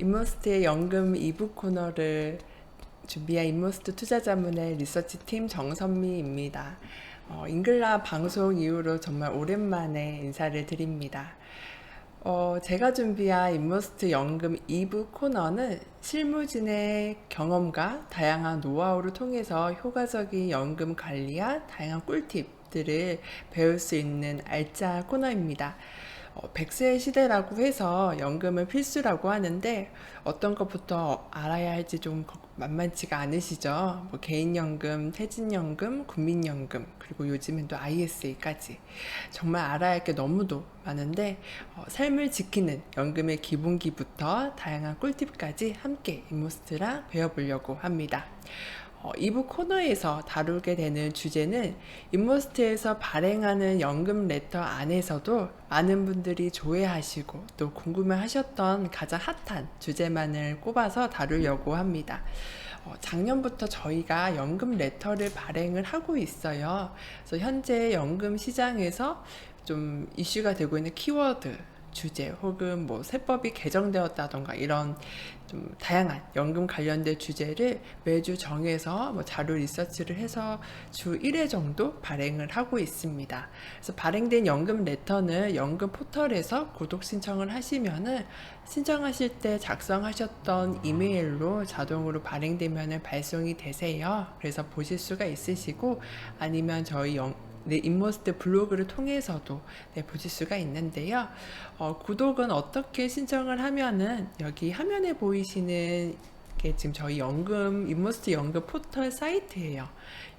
인머스트의 연금 2부 코너를 준비한 인머스트 투자자문의 리서치팀 정선미입니다. 잉글라 방송 이후로 정말 오랜만에 인사를 드립니다. 제가 준비한 인머스트 연금 2부 코너는 실무진의 경험과 다양한 노하우를 통해서 효과적인 연금 관리와 다양한 꿀팁들을 배울 수 있는 알짜 코너입니다. 100세 시대라고 해서 연금은 필수라고 하는데 어떤 것부터 알아야 할지 좀 만만치가 않으시죠? 뭐 개인연금, 퇴직연금, 국민연금, 그리고 요즘엔 또 ISA까지 정말 알아야 할 게 너무도 많은데 삶을 지키는 연금의 기본기부터 다양한 꿀팁까지 함께 인머스트랑 배워보려고 합니다. 2부 코너에서 다루게 되는 주제는 인머스트에서 발행하는 연금 레터 안에서도 많은 분들이 조회하시고 또 궁금해하셨던 가장 핫한 주제만을 꼽아서 다루려고 합니다. 작년부터 저희가 연금 레터를 발행을 하고 있어요. 그래서 현재 연금 시장에서 좀 이슈가 되고 있는 키워드 주제 혹은 뭐 세법이 개정되었다던가 이런 좀 다양한 연금 관련된 주제를 매주 정해서 뭐 자료 리서치를 해서 주 1회 정도 발행을 하고 있습니다. 그래서 발행된 연금 레터는 연금 포털에서 구독 신청을 하시면은 신청하실 때 작성하셨던 이메일로 자동으로 발행되면 발송이 되세요. 그래서 보실 수가 있으시고 아니면 저희 인머스트 블로그를 통해서도 보실 수가 있는데요. 구독은 어떻게 신청을 하면은 여기 화면에 보이시는 게 지금 저희 인머스트 연금 포털 사이트예요.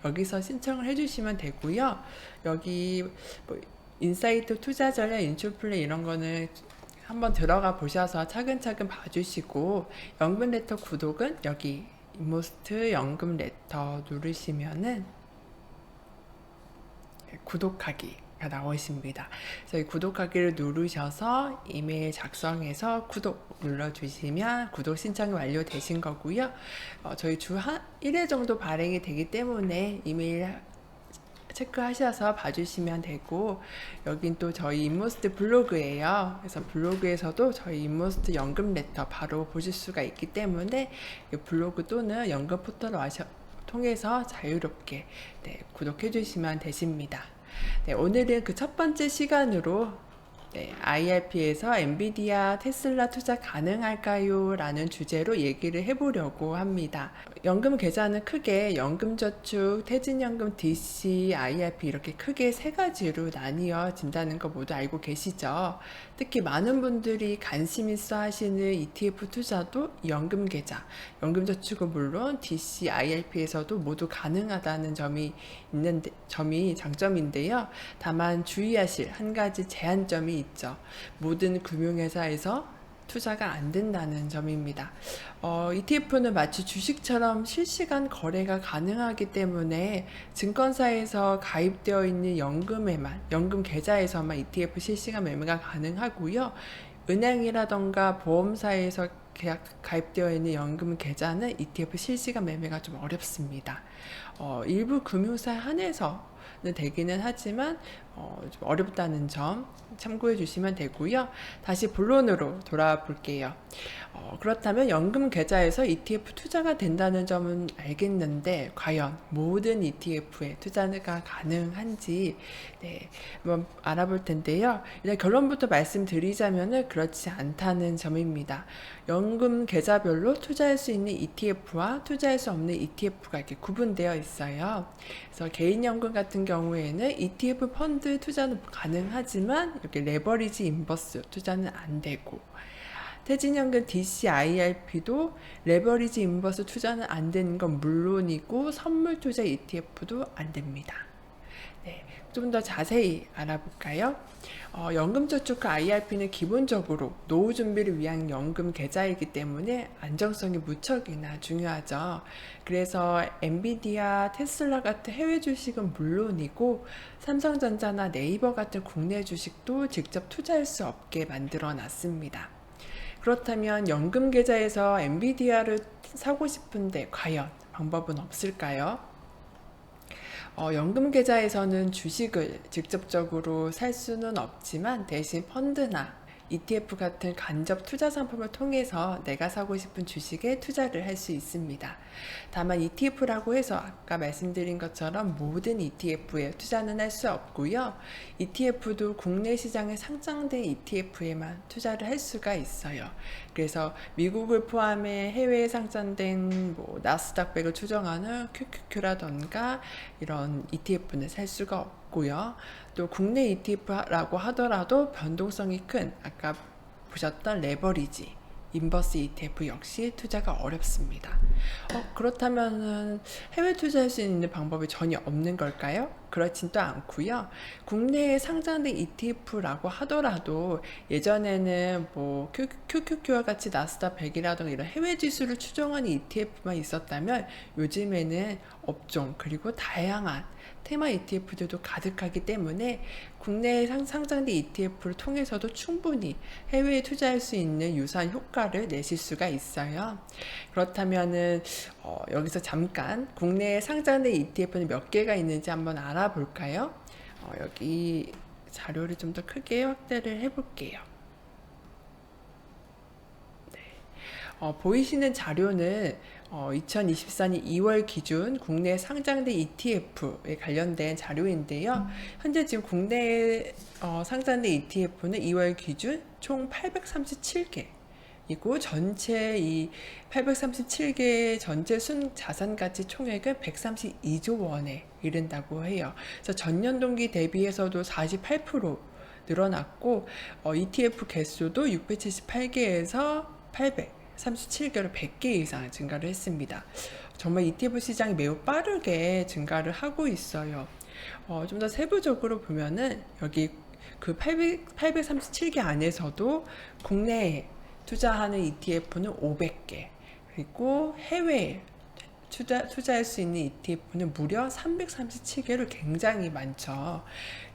여기서 신청을 해주시면 되고요. 여기 뭐 인사이트 투자 전략 인출플레이 이런 거는 한번 들어가 보셔서 차근차근 봐주시고 연금 레터 구독은 여기 인머스트 연금 레터 누르시면은 구독하기가 나오십니다. 그래서 이 구독하기를 누르셔서 이메일 작성해서 구독 눌러주시면 구독 신청이 완료되신 거고요. 저희 주 1회 정도 발행이 되기 때문에 이메일 체크하셔서 봐주시면 되고 여긴 또 저희 인머스트 블로그예요. 그래서 블로그에서도 저희 인머스트 연금 레터 바로 보실 수가 있기 때문에 블로그 또는 연금 포털을 통해서 자유롭게 구독해 주시면 되십니다. 오늘은 그 첫 번째 시간으로 IRP에서 엔비디아 테슬라 투자 가능할까요? 라는 주제로 얘기를 해보려고 합니다. 연금 계좌는 크게 연금저축, 퇴직연금, DC, IRP 이렇게 크게 세 가지로 나뉘어진다는 거 모두 알고 계시죠? 특히 많은 분들이 관심 있어 하시는 ETF 투자도 연금계좌, 연금저축은 물론 DC, IRP에서도 모두 가능하다는 점이 장점인데요. 다만 주의하실 한 가지 제한점이 있죠. 모든 금융회사에서 투자가 안 된다는 점입니다. ETF는 마치 주식처럼 실시간 거래가 가능하기 때문에 증권사에서 가입되어 있는 연금 계좌에서만 ETF 실시간 매매가 가능하고요. 은행이라던가 보험사에서 가입되어 있는 연금 계좌는 ETF 실시간 매매가 좀 어렵습니다. 일부 금융사 한해서는 되기는 하지만 좀 어렵다는 점 참고해 주시면 되고요. 다시 본론으로 돌아와 볼게요. 그렇다면 연금 계좌에서 ETF 투자가 된다는 점은 알겠는데 과연 모든 ETF에 투자가 가능한지 한번 알아볼 텐데요. 일단 결론부터 말씀드리자면 그렇지 않다는 점입니다. 연금 계좌별로 투자할 수 있는 ETF와 투자할 수 없는 ETF가 이렇게 구분되어 있어요. 그래서 개인연금 같은 경우에는 ETF 펀드 투자는 가능하지만 이렇게 레버리지 인버스 투자는 안 되고 퇴직연금 DC, IRP도 레버리지 인버스 투자는 안 되는 건 물론이고 선물 투자 ETF도 안 됩니다. 좀 더 자세히 알아볼까요? 연금저축과 IRP는 기본적으로 노후 준비를 위한 연금 계좌이기 때문에 안정성이 무척이나 중요하죠. 그래서 엔비디아, 테슬라 같은 해외 주식은 물론이고 삼성전자나 네이버 같은 국내 주식도 직접 투자할 수 없게 만들어 놨습니다. 그렇다면 연금 계좌에서 엔비디아를 사고 싶은데 과연 방법은 없을까요? 연금 계좌에서는 주식을 직접적으로 살 수는 없지만 대신 펀드나 ETF 같은 간접 투자 상품을 통해서 내가 사고 싶은 주식에 투자를 할 수 있습니다. 다만 ETF라고 해서 아까 말씀드린 것처럼 모든 ETF에 투자는 할 수 없고요. ETF도 국내 시장에 상장된 ETF에만 투자를 할 수가 있어요. 그래서 미국을 포함해 해외에 상장된 뭐 나스닥 100을 추정하는 QQQ라던가 이런 ETF는 살 수가 없고요. 또 국내 ETF라고 하더라도 변동성이 큰 아까 보셨던 레버리지 인버스 ETF 역시 투자가 어렵습니다. 그렇다면은 해외 투자할 수 있는 방법이 전혀 없는 걸까요? 그렇진 또 않고요. 국내에 상장된 ETF라고 하더라도 예전에는 뭐 QQQ와 같이 나스닥 100이라든가 이런 해외 지수를 추정하는 ETF만 있었다면 요즘에는 업종 그리고 다양한 테마 ETF들도 가득하기 때문에 국내에 상장된 ETF를 통해서도 충분히 해외에 투자할 수 있는 유사한 효과를 내실 수가 있어요. 그렇다면은 여기서 잠깐 국내에 상장된 ETF는 몇 개가 있는지 한번 알아볼까요? 여기 자료를 좀 더 크게 확대를 해볼게요. 보이시는 자료는 2024년 2월 기준 국내 상장된 ETF에 관련된 자료인데요. 현재 지금 국내에 상장된 ETF는 2월 기준 총 837개. 이고 전체 이 837개 전체 순 자산 가치 총액은 132조 원에 이른다고 해요. 그래서 전년 동기 대비해서도 48% 늘어났고 ETF 개수도 678개에서 837개로 100개 이상 증가를 했습니다. 정말 ETF 시장이 매우 빠르게 증가를 하고 있어요. 좀 더 세부적으로 보면은 여기 그 837개 안에서도 국내에 투자하는 ETF는 500개, 그리고 해외에 투자할 수 있는 ETF는 무려 337개로 굉장히 많죠.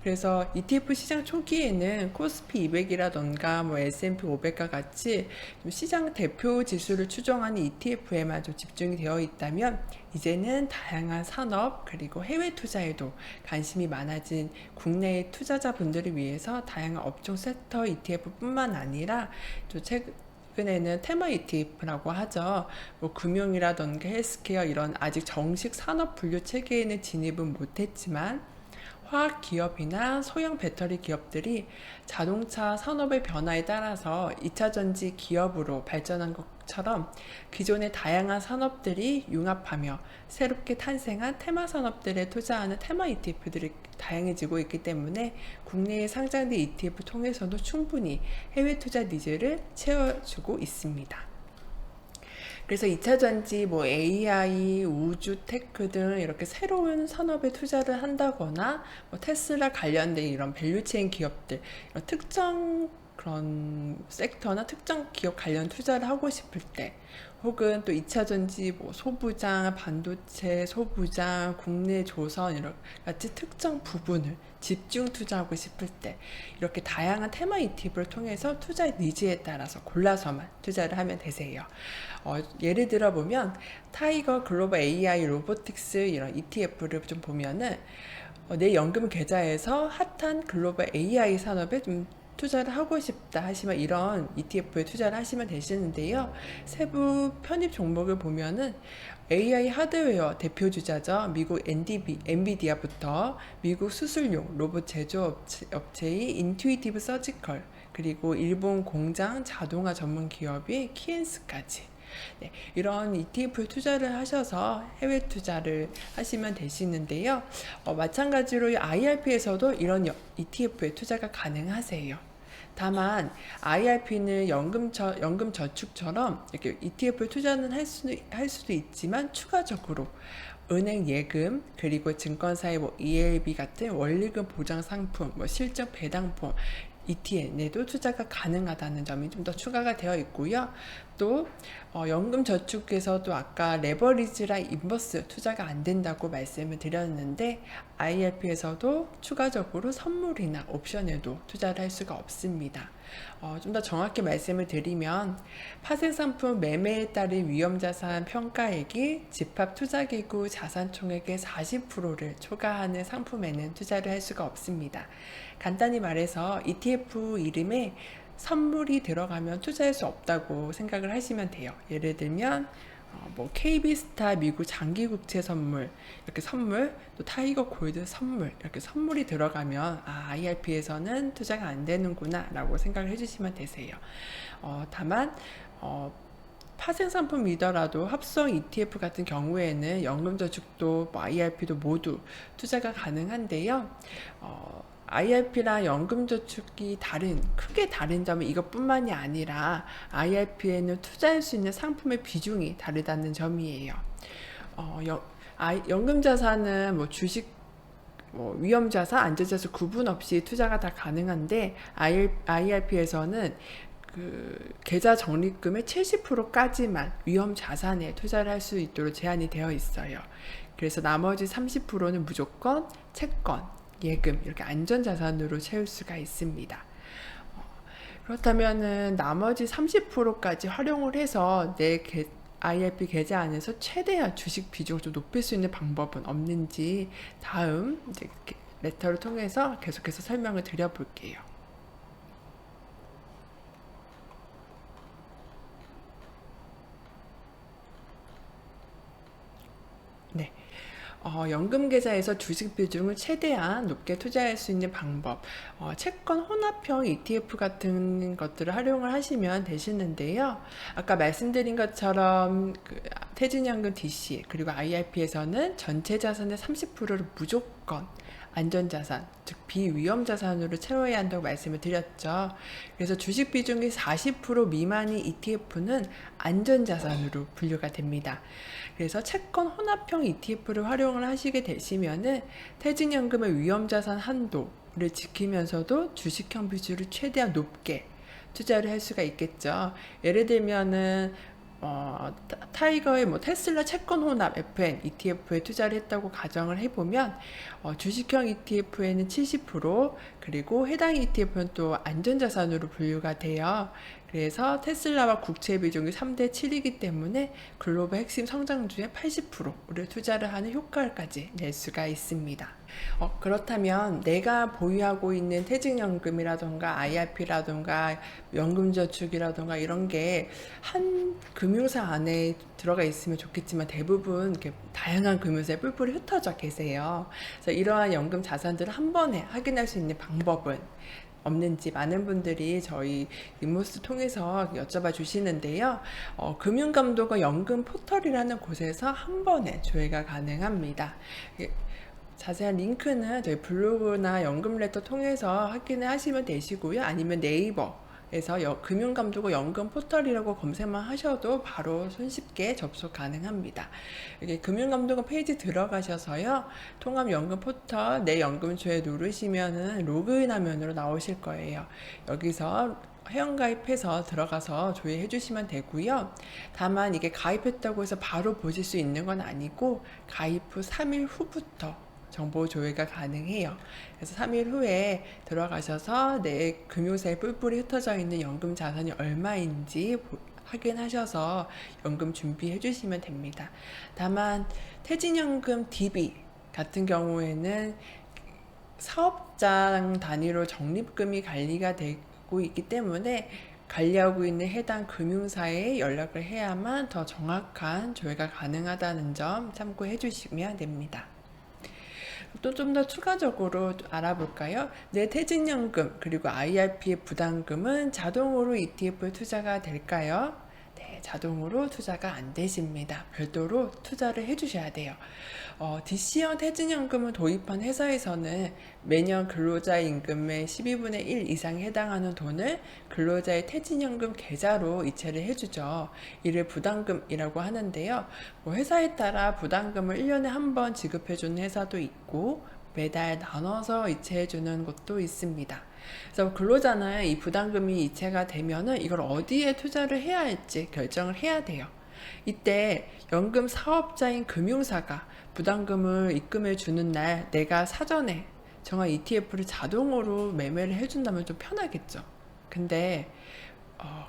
그래서 ETF 시장 초기에는 코스피 200이라던가 뭐 S&P 500과 같이 좀 시장 대표 지수를 추정하는 ETF에만 좀 집중이 되어 있다면 이제는 다양한 산업 그리고 해외 투자에도 관심이 많아진 국내 투자자분들을 위해서 다양한 업종 섹터 ETF뿐만 아니라 또 최근에는 테마 ETF라고 하죠. 뭐 금융이라던가 헬스케어 이런 아직 정식 산업 분류 체계에는 진입은 못했지만 화학 기업이나 소형 배터리 기업들이 자동차 산업의 변화에 따라서 2차 전지 기업으로 발전한 것처럼 기존의 다양한 산업들이 융합하며 새롭게 탄생한 테마 산업들에 투자하는 테마 ETF들이 다양해지고 있기 때문에 국내에 상장된 ETF 통해서도 충분히 해외 투자 니즈를 채워주고 있습니다. 그래서 2차 전지, 뭐 AI, 우주 테크 등 이렇게 새로운 산업에 투자를 한다거나 뭐 테슬라 관련된 이런 밸류체인 기업들, 이런 특정 그런 섹터나 특정 기업 관련 투자를 하고 싶을 때, 혹은 또 2차 전지, 뭐 소부장, 반도체, 소부장, 국내 조선 이런 같이 특정 부분을 집중 투자하고 싶을 때 이렇게 다양한 테마 ETF를 통해서 투자 니즈에 따라서 골라서만 투자를 하면 되세요. 예를 들어 보면 타이거 글로벌 AI 로보틱스 이런 ETF를 좀 보면은 내 연금 계좌에서 핫한 글로벌 AI 산업에 좀 투자를 하고 싶다 하시면 이런 ETF에 투자를 하시면 되시는데요. 세부 편입 종목을 보면은 AI 하드웨어 대표 주자죠. 미국 엔비디아부터 미국 수술용 로봇 제조 업체인 인투이티브 서지컬, 그리고 일본 공장 자동화 전문 기업인 키엔스까지. 네, 이런 ETF에 투자를 하셔서 해외 투자를 하시면 되시는데요. 마찬가지로 IRP에서도 이런 ETF에 투자가 가능하세요. 다만 IRP는 연금 저축처럼 이렇게 ETF에 투자는 할 수도 있지만 추가적으로 은행 예금 그리고 증권사의 뭐 ELB 같은 원리금 보장 상품, 뭐 실적 배당품 ETN에도 투자가 가능하다는 점이 좀 더 추가가 되어 있고요. 또 연금 저축에서도 아까 레버리지랑 인버스 투자가 안 된다고 말씀을 드렸는데 IRP에서도 추가적으로 선물이나 옵션에도 투자를 할 수가 없습니다. 좀 더 정확히 말씀을 드리면 파생상품 매매에 따른 위험자산 평가액이 집합투자기구 자산총액의 40%를 초과하는 상품에는 투자를 할 수가 없습니다. 간단히 말해서 ETF 이름에 선물이 들어가면 투자할 수 없다고 생각을 하시면 돼요. 예를 들면 뭐 KB스타 미국 장기국채 선물 이렇게 선물, 또 타이거 골드 선물 이렇게 선물이 들어가면 IRP에서는 투자가 안 되는구나 라고 생각을 해주시면 되세요. 다만 파생 상품이더라도 합성 ETF 같은 경우에는 연금저축도 뭐 IRP도 모두 투자가 가능한데요. IRP랑 연금저축이 크게 다른 점은 이것뿐만이 아니라 IRP에는 투자할 수 있는 상품의 비중이 다르다는 점이에요. 연금자산은 뭐 주식, 위험자산, 안전자산 구분 없이 투자가 다 가능한데 IRP에서는 계좌 적립금의 70%까지만 위험 자산에 투자를 할 수 있도록 제한이 되어 있어요. 그래서 나머지 30%는 무조건 채권, 예금 이렇게 안전 자산으로 채울 수가 있습니다. 그렇다면은 나머지 30%까지 활용을 해서 내 IRP 계좌 안에서 최대한 주식 비중을 좀 높일 수 있는 방법은 없는지 다음 이제 레터를 통해서 계속해서 설명을 드려볼게요. 네. 연금 계좌에서 주식 비중을 최대한 높게 투자할 수 있는 방법, 채권 혼합형 ETF 같은 것들을 활용을 하시면 되시는데요. 아까 말씀드린 것처럼 퇴직연금 DC 그리고 IRP에서는 전체 자산의 30%를 무조건 안전자산, 즉 비위험자산으로 채워야 한다고 말씀을 드렸죠. 그래서 주식 비중이 40% 미만인 ETF는 안전자산으로 분류가 됩니다. 그래서 채권 혼합형 ETF를 활용을 하시게 되시면은 퇴직연금의 위험자산 한도를 지키면서도 주식형 비중을 최대한 높게 투자를 할 수가 있겠죠. 예를 들면은 타이거의 테슬라 채권 혼합 FN ETF에 투자를 했다고 가정을 해보면 주식형 ETF에는 70% 그리고 해당 ETF는 또 안전자산으로 분류가 돼요. 그래서 테슬라와 국채 비중이 3대 7이기 때문에 글로벌 핵심 성장주의 80%를 투자를 하는 효과까지 낼 수가 있습니다. 그렇다면 내가 보유하고 있는 퇴직연금이라던가 IRP라던가 연금저축이라던가 이런 게 한 금융사 안에 들어가 있으면 좋겠지만 대부분 이렇게 다양한 금융사에 뿔뿔이 흩어져 계세요. 그래서 이러한 연금 자산들을 한 번에 확인할 수 있는 방법은 없는지 많은 분들이 저희 임모스 통해서 여쭤봐 주시는데요. 금융감독원 연금 포털이라는 곳에서 한 번에 조회가 가능합니다. 자세한 링크는 저희 블로그나 연금레터 통해서 확인을 하시면 되시고요. 아니면 네이버에서 금융감독원 연금 포털이라고 검색만 하셔도 바로 손쉽게 접속 가능합니다. 여기 금융감독원 페이지 들어가셔서요. 통합연금 포털 내 연금조회 누르시면은 로그인 화면으로 나오실 거예요. 여기서 회원가입해서 들어가서 조회해 주시면 되고요. 다만 이게 가입했다고 해서 바로 보실 수 있는 건 아니고 가입 후 3일 후부터 정보 조회가 가능해요. 그래서 3일 후에 들어가셔서 내 금융사에 뿔뿔이 흩어져 있는 연금 자산이 얼마인지 확인하셔서 연금 준비해 주시면 됩니다. 다만 퇴직연금 DB 같은 경우에는 사업장 단위로 적립금이 관리가 되고 있기 때문에 관리하고 있는 해당 금융사에 연락을 해야만 더 정확한 조회가 가능하다는 점 참고해 주시면 됩니다. 또 좀 더 추가적으로 알아볼까요? 내 퇴직연금 그리고 IRP의 부담금은 자동으로 ETF에 투자가 될까요? 네, 자동으로 투자가 안 되십니다. 별도로 투자를 해주셔야 돼요. DC형 퇴직연금을 도입한 회사에서는 매년 근로자의 임금의 12분의 1 이상에 해당하는 돈을 근로자의 퇴직연금 계좌로 이체를 해주죠. 이를 부담금이라고 하는데요. 회사에 따라 부담금을 1년에 한 번 지급해주는 회사도 있고 매달 나눠서 이체해주는 곳도 있습니다. 그래서 근로자는 이 부담금이 이체가 되면은 이걸 어디에 투자를 해야 할지 결정을 해야 돼요. 이때 연금 사업자인 금융사가 부담금을 입금해 주는 날 내가 사전에 정한 ETF를 자동으로 매매를 해준다면 좀 편하겠죠. 근데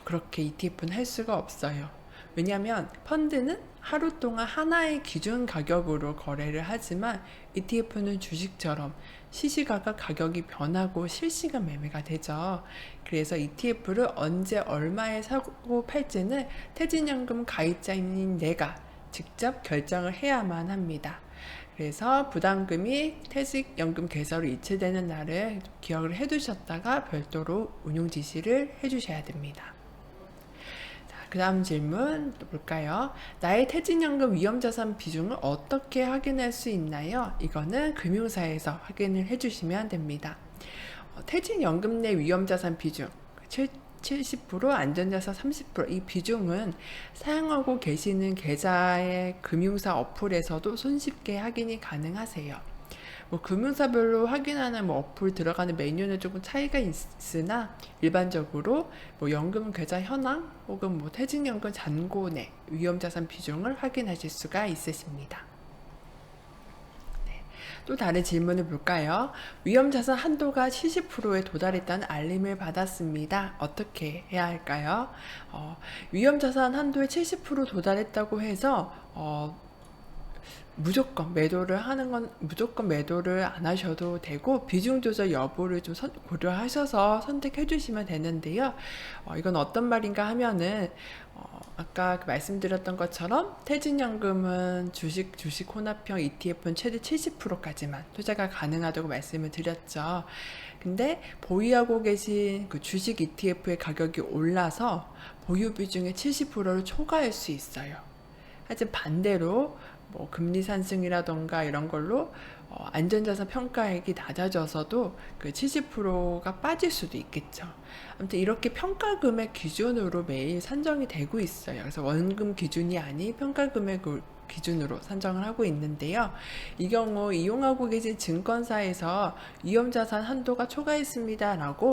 그렇게 ETF는 할 수가 없어요. 왜냐하면 펀드는 하루 동안 하나의 기준 가격으로 거래를 하지만 ETF는 주식처럼 시시각각 가격이 변하고 실시간 매매가 되죠. 그래서 ETF를 언제 얼마에 사고 팔지는 퇴직연금 가입자인 내가 직접 결정을 해야만 합니다. 그래서 부담금이 퇴직연금 계좌로 이체되는 날을 기억을 해두셨다가 별도로 운용 지시를 해주셔야 됩니다. 그 다음 질문 또 볼까요? 나의 퇴직연금 위험자산 비중을 어떻게 확인할 수 있나요? 이거는 금융사에서 확인을 해주시면 됩니다. 퇴직연금 내 위험자산 비중 70%, 안전자산 30%이 비중은 사용하고 계시는 계좌의 금융사 어플에서도 손쉽게 확인이 가능하세요. 금융사별로 확인하는 어플 들어가는 메뉴는 조금 차이가 있으나 일반적으로 연금 계좌 현황 혹은 퇴직연금 잔고 내 위험자산 비중을 확인하실 수가 있으십니다. 또 다른 질문을 볼까요? 위험자산 한도가 70%에 도달했다는 알림을 받았습니다. 어떻게 해야 할까요? 위험자산 한도에 70% 도달했다고 해서 무조건 매도를 안 하셔도 되고 비중 조절 여부를 좀 고려하셔서 선택해 주시면 되는데요. 이건 어떤 말인가 하면은 아까 말씀드렸던 것처럼 퇴직연금은 주식 혼합형 ETF는 최대 70%까지만 투자가 가능하다고 말씀을 드렸죠. 근데 보유하고 계신 그 주식 ETF의 가격이 올라서 보유 비중의 70%를 초과할 수 있어요. 하지만 반대로 금리 상승이라던가 이런 걸로 안전자산 평가액이 낮아져서도 그 70%가 빠질 수도 있겠죠. 아무튼 이렇게 평가금액 기준으로 매일 산정이 되고 있어요. 그래서 원금 기준이 아닌 평가금액 기준으로 산정을 하고 있는데요. 이 경우 이용하고 계신 증권사에서 위험자산 한도가 초과했습니다 라고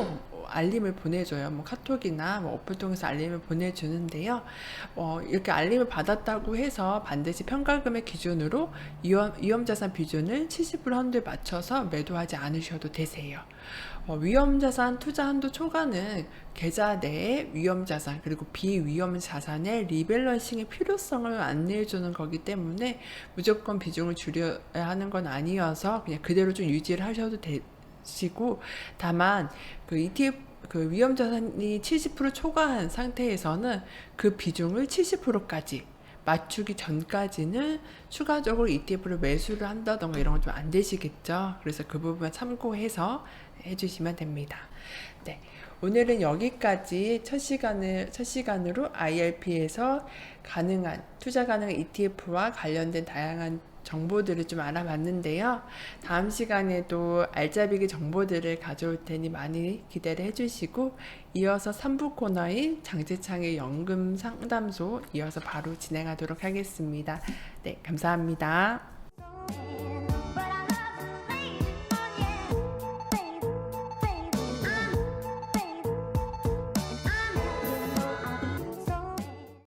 알림을 보내줘요. 카톡이나 어플 통해서 알림을 보내주는데요. 이렇게 알림을 받았다고 해서 반드시 평가금액 기준으로 위험자산 비중을 70% 한도에 맞춰서 매도하지 않으셔도 되세요. 위험자산 투자 한도 초과는 계좌 내의 위험자산 그리고 비위험자산의 리밸런싱의 필요성을 안내해주는 거기 때문에 무조건 비중을 줄여야 하는 건 아니어서 그냥 그대로 좀 유지를 하셔도 되시고, 다만 그 ETF 그 위험자산이 70% 초과한 상태에서는 그 비중을 70%까지 맞추기 전까지는 추가적으로 ETF를 매수를 한다던가 이런 건 좀 안 되시겠죠. 그래서 그 부분 참고해서 해주시면 됩니다. 네, 오늘은 여기까지 첫 시간으로 IRP에서 투자 가능한 ETF와 관련된 다양한 정보들을 좀 알아봤는데요. 다음 시간에도 알짜배기 정보들을 가져올 테니 많이 기대를 해주시고, 이어서 3부 코너인 장재창의 연금 상담소 이어서 바로 진행하도록 하겠습니다. 네, 감사합니다.